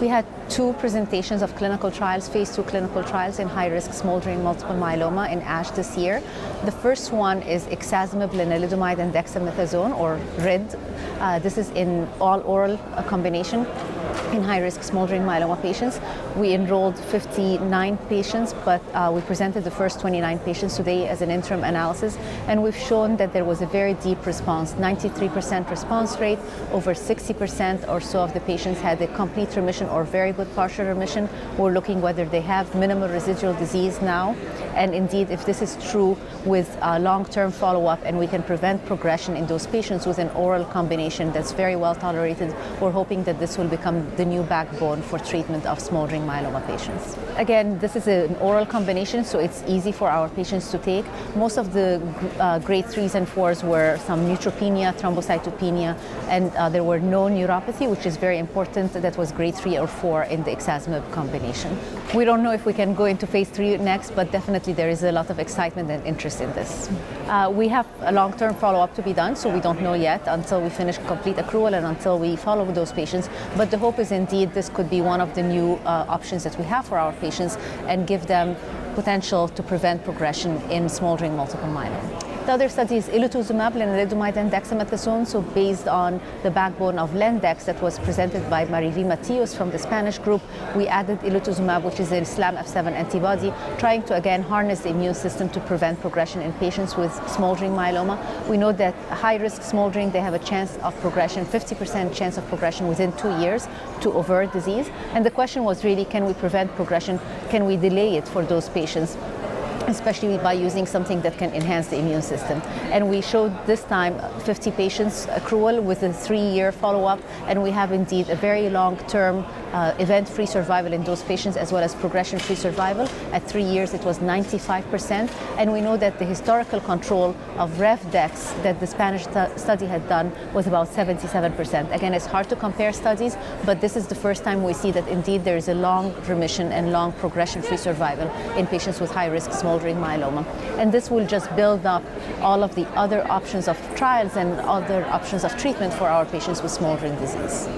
We had 2 presentations of clinical trials, phase 2 clinical trials in high-risk smoldering multiple myeloma in ASH this year. The first one is ixazomib, lenalidomide, and dexamethasone, or RID. This is in all-oral combination in high-risk smoldering myeloma patients. We enrolled 59 patients, but we presented the first 29 patients today as an interim analysis, and we've shown that there was a very deep response, 93% response rate. Over 60% or so of the patients had a complete remission or very good partial remission. We're looking whether they have minimal residual disease now, and indeed, if this is true with long-term follow-up and we can prevent progression in those patients with an oral combination that's very well tolerated, we're hoping that this will become the new backbone for treatment of smoldering myeloma patients. Again, this is an oral combination, so it's easy for our patients to take. Most of the grade 3s and 4s were some neutropenia, thrombocytopenia, and there were no neuropathy, which is very important. That was grade 3 or 4 in the ixazomib combination. We don't know if we can go into phase 3 next, but definitely there is a lot of excitement and interest in this. We have a long-term follow-up to be done, so we don't know yet until we finish complete accrual and until we follow those patients. But the hope is indeed this could be one of the new options that we have for our patients and give them potential to prevent progression in smoldering multiple myeloma. The other study is elotuzumab, lenalidomide, and dexamethasone, so based on the backbone of Lendex that was presented by Irene Ghobrial from the Spanish group, we added elotuzumab, which is an Islam F7 antibody, trying to again harness the immune system to prevent progression in patients with smoldering myeloma. We know that high-risk smoldering, they have a chance of progression, 50% chance of progression within 2 years to overt disease. And the question was really, can we prevent progression? Can we delay it for those patients, especially by using something that can enhance the immune system? And we showed this time 50 patients accrual with a 3-year follow-up, and we have indeed a very long-term event-free survival in those patients, as well as progression-free survival. At 3 years, it was 95%, and we know that the historical control of RevDex that the Spanish study had done was about 77%. Again, it's hard to compare studies, but this is the first time we see that indeed there is a long remission and long progression-free survival in patients with high-risk smoldering myeloma. And this will just build up all of the other options of trials and other options of treatment for our patients with smoldering disease.